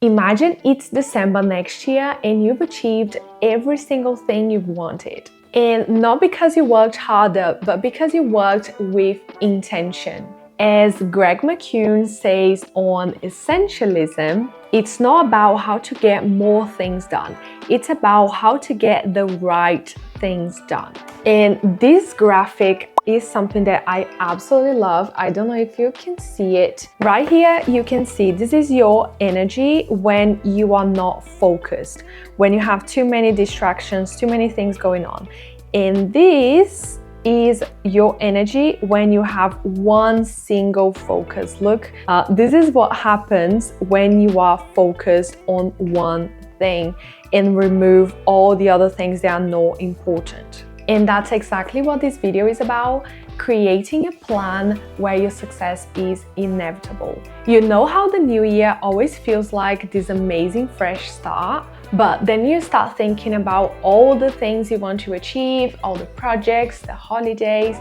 Imagine it's December next year and you've achieved every single thing you've wanted. And not because you worked harder, but because you worked with intention. As Greg McKeown says on Essentialism, it's not about how to get more things done. It's about how to get the right things done. And this graphic is something that I absolutely love. I don't know if you can see it. Right here, you can see this is your energy when you are not focused, when you have too many distractions, too many things going on. And this is your energy when you have one single focus. Look, this is what happens when you are focused on one thing and remove all the other things that are not important. And that's exactly what this video is about, creating a plan where your success is inevitable. You know how the new year always feels like this amazing fresh start? But then you start thinking about all the things you want to achieve, all the projects, the holidays,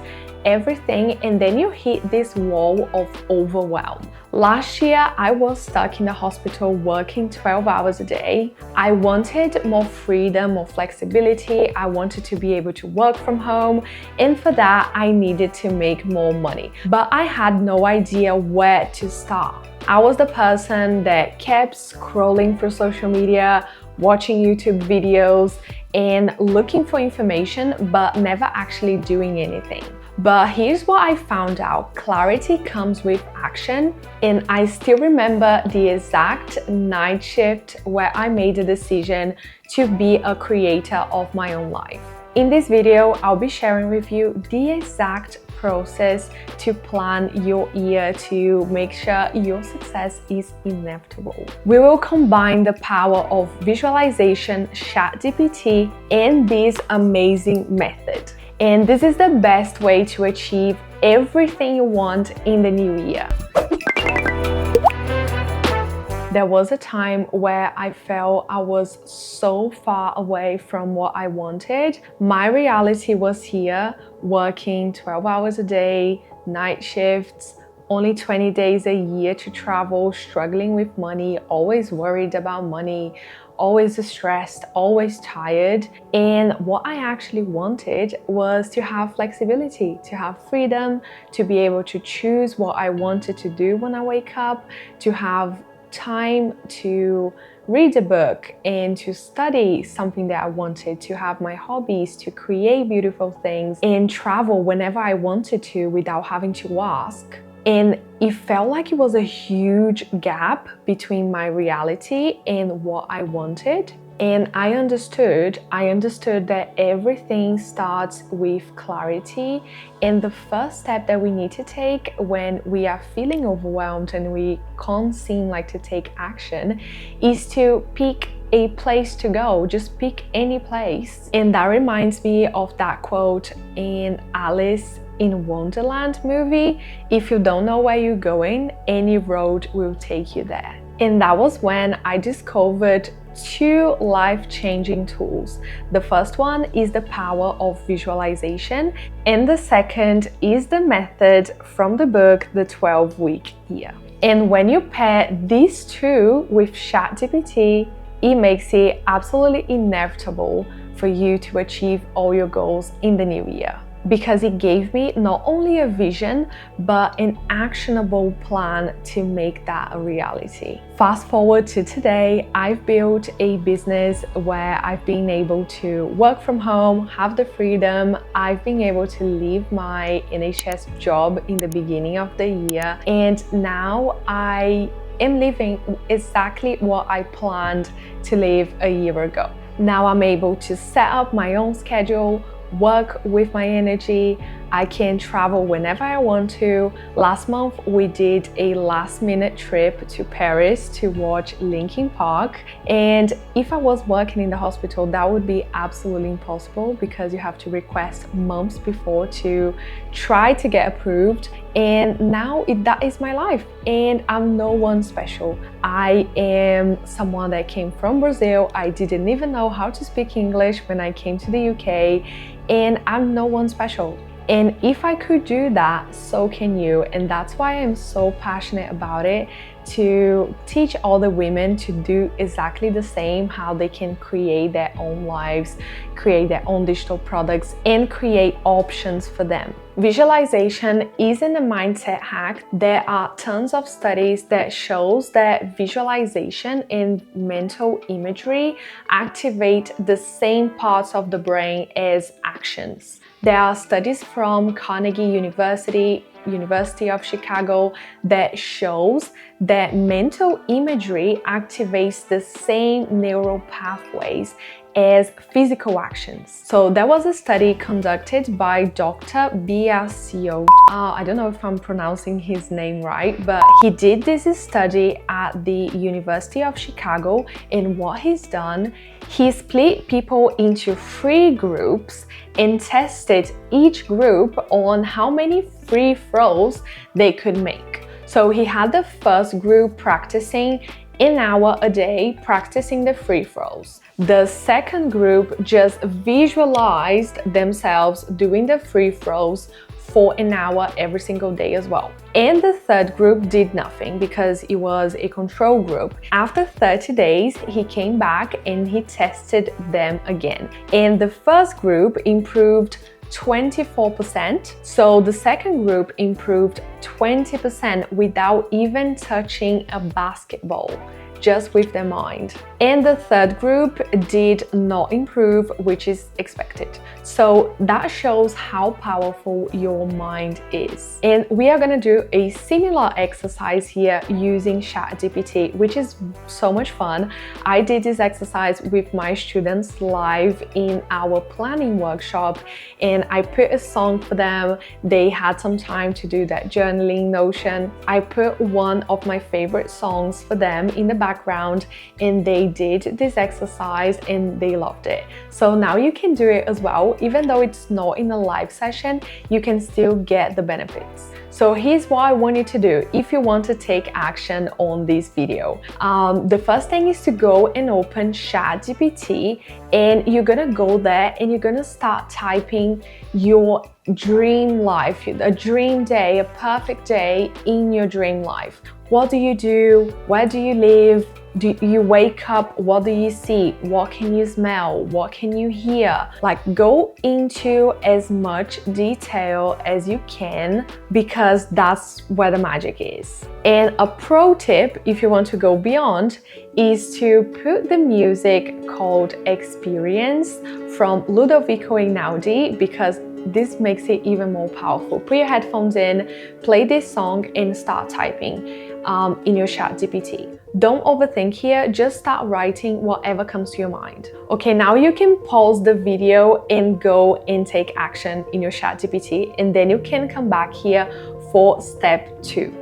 everything, and then you hit this wall of overwhelm. Last year, I was stuck in the hospital working 12 hours a day. I wanted more freedom, more flexibility. I wanted to be able to work from home, and for that, I needed to make more money. But I had no idea where to start. I was the person that kept scrolling through social media, watching YouTube videos, and looking for information, but never actually doing anything. But here's what I found out. Clarity comes with action, and I still remember the exact night shift where I made the decision to be a creator of my own life. In this video, I'll be sharing with you the exact process to plan your year to make sure your success is inevitable. We will combine the power of visualization, ChatGPT, and this amazing method. And this is the best way to achieve everything you want in the new year. There was a time where I felt I was so far away from what I wanted. My reality was here, working 12 hours a day, night shifts, only 20 days a year to travel, struggling with money, always worried about money, always stressed, always tired. And what I actually wanted was to have flexibility, to have freedom, to be able to choose what I wanted to do when I wake up, to have time to read a book and to study something that I wanted, to have my hobbies, to create beautiful things and travel whenever I wanted to without having to ask. And it felt like it was a huge gap between my reality and what I wanted. And I understood that everything starts with clarity. And the first step that we need to take when we are feeling overwhelmed and we can't seem like to take action is to pick a place to go. Just pick any place. And that reminds me of that quote in Alice in Wonderland movie: if you don't know where you're going, any road will take you there. And that was when I discovered two life-changing tools. The first one is the power of visualization, and the second is the method from the book The 12-Week Year. And when you pair these two with ChatGPT, it makes it absolutely inevitable for you to achieve all your goals in the new year. Because it gave me not only a vision, but an actionable plan to make that a reality. Fast forward to today, I've built a business where I've been able to work from home, have the freedom. I've been able to leave my NHS job in the beginning of the year, and now I am living exactly what I planned to live a year ago. Now I'm able to set up my own schedule, work with my energy. I can travel whenever I want to. Last month we did a last-minute trip to Paris to watch Linkin Park, and if I was working in the hospital, that would be absolutely impossible because you have to request months before to try to get approved. And now that is my life, and I'm no one special. I am someone that came from Brazil. I didn't even know how to speak English when I came to the UK, and I'm no one special. And if I could do that, so can you. And that's why I'm so passionate about it, to teach other women to do exactly the same, how they can create their own lives, create their own digital products, and create options for them. Visualization isn't a mindset hack. There are tons of studies that shows that visualization and mental imagery activate the same parts of the brain as actions. There are studies from Carnegie University of Chicago that shows that mental imagery activates the same neural pathways as physical actions. So there was a study conducted by Dr. Biasio. I don't know if I'm pronouncing his name right, but he did this study at the University of Chicago, and what he's done, he split people into 3 groups and tested each group on how many free throws they could make. So he had the first group practicing an hour a day, practicing the free throws. The second group just visualized themselves doing the free throws for an hour every single day as well. And the third group did nothing because it was a control group. After 30 days, he came back and he tested them again. And the first group improved 24%. So the second group improved 20% without even touching a basketball, just with their mind. And the third group did not improve, which is expected. So that shows how powerful your mind is. And we are gonna do a similar exercise here using ChatGPT, which is so much fun. I did this exercise with my students live in our planning workshop, and I put a song for them. They had some time to do that journaling notion. I put one of my favorite songs for them in the background, and they did this exercise and they loved it. So now you can do it as well. Even though it's not in a live session, you can still get the benefits. So here's what I want you to do if you want to take action on this video. The first thing is to go and open ChatGPT, and you're gonna go there and you're gonna start typing your dream life, a dream day, a perfect day in your dream life. What do you do? Where do you live? Do you wake up? What do you see? What can you smell? What can you hear? Like, go into as much detail as you can, because that's where the magic is. And a pro tip, if you want to go beyond, is to put the music called Experience from Ludovico Einaudi, because this makes it even more powerful. Put your headphones in, play this song, and start typing in your ChatGPT. Don't overthink here, just start writing whatever comes to your mind. Okay, now you can pause the video and go and take action in your ChatGPT, and then you can come back here for step 2.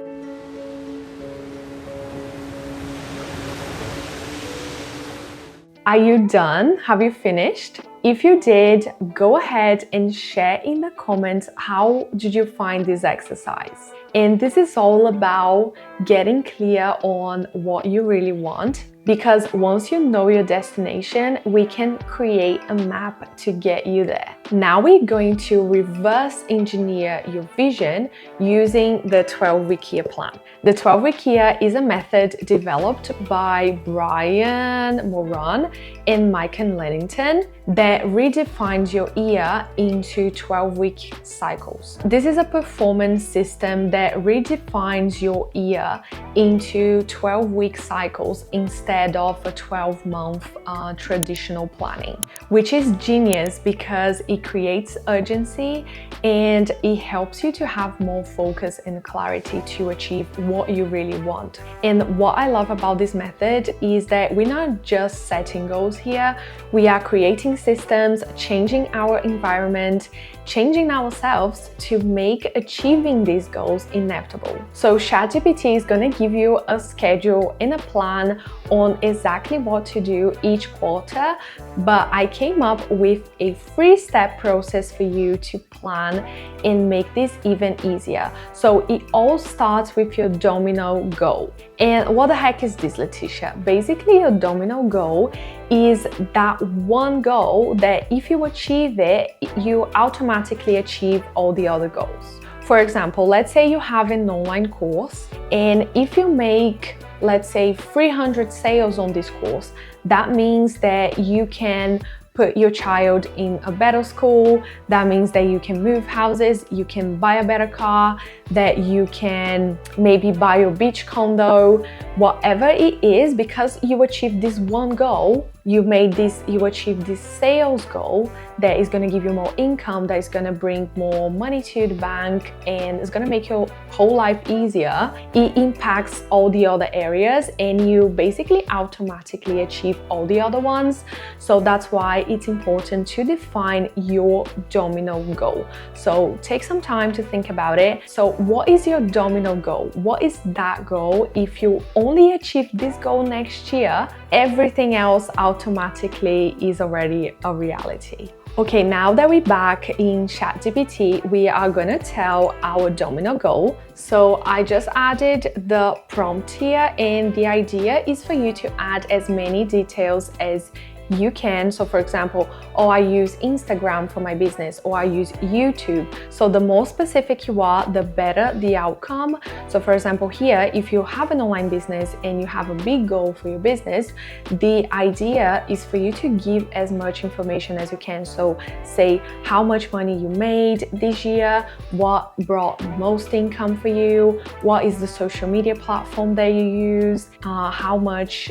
Are you done? Have you finished? If you did, go ahead and share in the comments how did you find this exercise. And this is all about getting clear on what you really want, because once you know your destination, we can create a map to get you there. Now we're going to reverse engineer your vision using the 12-week year plan. The 12-week year is a method developed by Brian Moran and Mike Lennington that redefines your year into 12-week cycles. This is a performance system that redefines your year into 12-week cycles instead of a 12-month traditional planning, which is genius because it creates urgency and it helps you to have more focus and clarity to achieve what you really want. And what I love about this method is that we're not just setting goals here, we are creating systems, changing our environment, changing ourselves to make achieving these goals inevitable. So ChatGPT is going to give you a schedule and a plan on exactly what to do each quarter, but I came up with a 3-step process for you to plan and make this even easier. So it all starts with your Domino goal. And what the heck is this, Letitia? Basically, your Domino goal is that one goal that if you achieve it, you automatically achieve all the other goals. For example, let's say you have an online course, and if you make, let's say, 300 sales on this course, that means that you can put your child in a better school. That means that you can move houses, you can buy a better car, that you can maybe buy your beach condo, whatever it is, because you achieved this one goal. You achieved this sales goal that is going to give you more income, that is going to bring more money to the bank, and it's going to make your whole life easier. It impacts all the other areas, and you basically automatically achieve all the other ones. So that's why it's important to define your domino goal. So take some time to think about it. So what is your domino goal? What is that goal? If you only achieve this goal next year, everything else automatically is already a reality. Okay, now that we're back in ChatGPT, we are gonna tell our domino goal. So I just added the prompt here, and the idea is for you to add as many details as you can. So for example, I use Instagram for my business, or I use YouTube. So the more specific you are, the better the outcome. So for example, here, if you have an online business and you have a big goal for your business, the idea is for you to give as much information as you can. So say how much money you made this year, what brought most income for you, what is the social media platform that you use, how much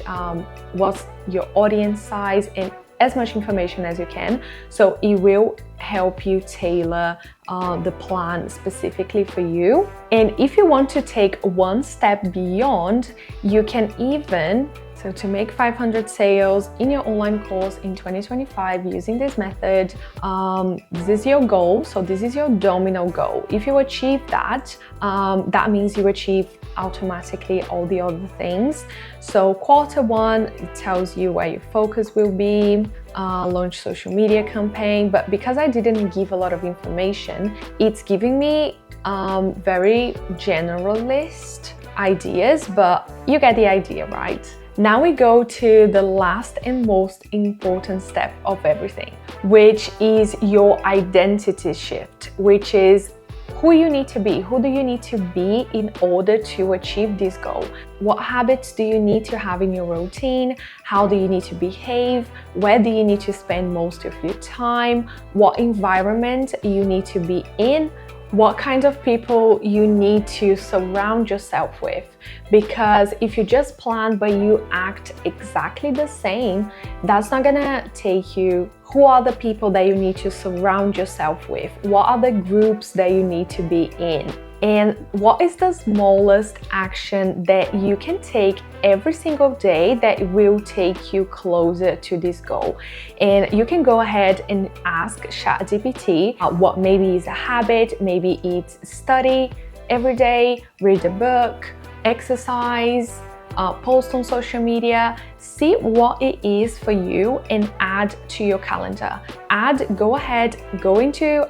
was your audience size, and as much information as you can. So it will help you tailor the plan specifically for you. And if you want to take one step beyond, you can even, so to make 500 sales in your online course in 2025 using this method, this is your goal. So this is your domino goal. If you achieve that, that means you achieve automatically all the other things. So quarter one, it tells you where your focus will be, launch social media campaign. But because I didn't give a lot of information, it's giving me very generalist ideas, but you get the idea, right? Now we go to the last and most important step of everything, which is your identity shift, which is who you need to be. Who do you need to be in order to achieve this goal? What habits do you need to have in your routine? How do you need to behave? Where do you need to spend most of your time? What environment you need to be in? What kind of people you need to surround yourself with. Because if you just plan but you act exactly the same, that's not gonna take you. Who are the people that you need to surround yourself with? What are the groups that you need to be in? And what is the smallest action that you can take every single day that will take you closer to this goal? And you can go ahead and ask ChatGPT what maybe is a habit. Maybe it's study every day, read a book, exercise, post on social media. See what it is for you and add to your calendar. Go ahead,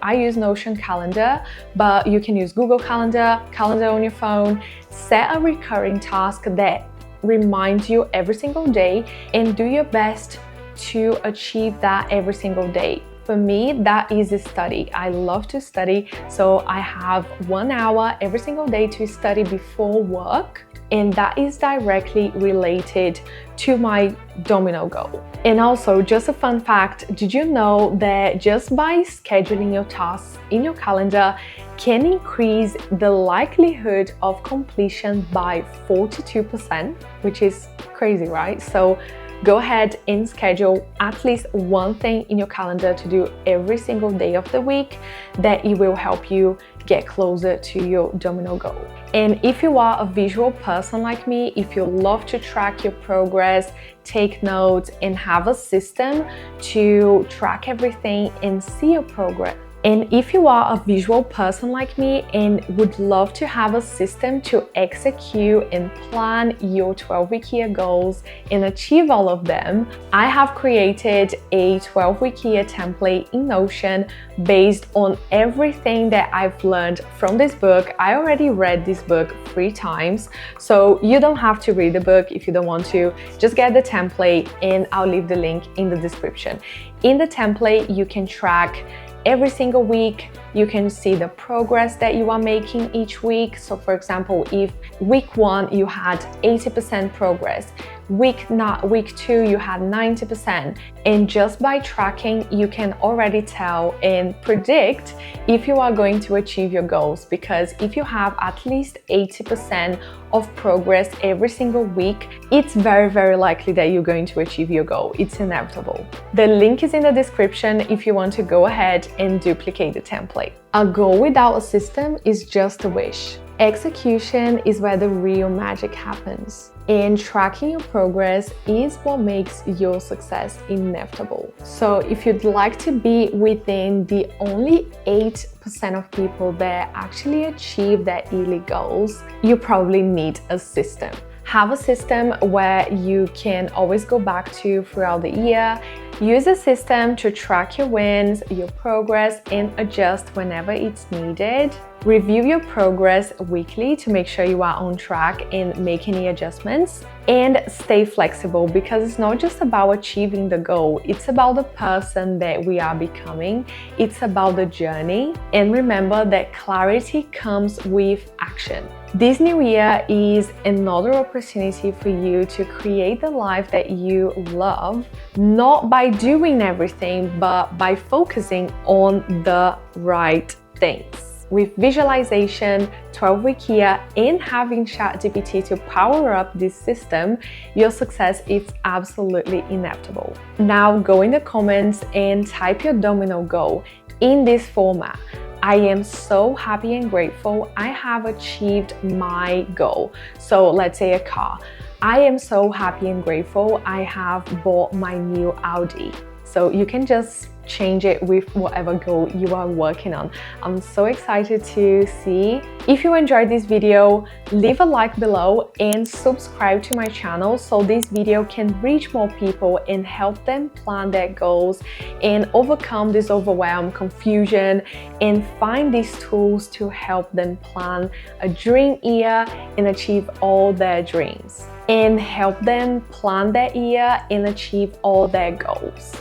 I use Notion calendar, but you can use Google Calendar on your phone. Set a recurring task that reminds you every single day and do your best to achieve that every single day. For me, that is a study. I love to study, so I have 1 hour every single day to study before work. And that is directly related to my domino goal. And also, just a fun fact, did you know that just by scheduling your tasks in your calendar can increase the likelihood of completion by 42%, which is crazy, right? So go ahead and schedule at least one thing in your calendar to do every single day of the week, that it will help you get closer to your domino goal. And if you are a visual person like me, if you love to track your progress, take notes, and have a system to track everything and see your progress, and if you are a visual person like me and would love to have a system to execute and plan your 12-week year goals and achieve all of them, I have created a 12-week year template in Notion based on everything that I've learned from this book. I already read this book 3 times, so you don't have to read the book if you don't want to. Just get the template, and I'll leave the link in the description. In the template, you can track every single week. You can see the progress that you are making each week. So for example, if week 1 you had 80% progress, week 2 you had 90%, and just by tracking you can already tell and predict if you are going to achieve your goals, because if you have at least 80% of progress every single week, it's very likely that you're going to achieve your goal. It's inevitable. The link is in the description if you want to go ahead and duplicate the template. A goal without a system is just a wish. Execution is where the real magic happens. And tracking your progress is what makes your success inevitable. So if you'd like to be within the only 8% of people that actually achieve their yearly goals, you probably need a system. Have a system where you can always go back to throughout the year. Use a system to track your wins, your progress, and adjust whenever it's needed. Review your progress weekly to make sure you are on track and make any adjustments. And stay flexible, because it's not just about achieving the goal, it's about the person that we are becoming. It's about the journey. And remember that clarity comes with action. This new year is another opportunity for you to create the life that you love, not by doing everything, but by focusing on the right things. With visualization, 12-week year, and having ChatGPT to power up this system, your success is absolutely inevitable. Now go in the comments and type your Domino goal in this format. I am so happy and grateful I have achieved my goal. So let's say a car. I am so happy and grateful I have bought my new Audi. So you can just change it with whatever goal you are working on. I'm so excited to see. If you enjoyed this video, leave a like below and subscribe to my channel so this video can reach more people and help them plan their goals and overcome this overwhelm, confusion, and find these tools to help them plan a dream year and achieve all their dreams, and help them plan their year and achieve all their goals.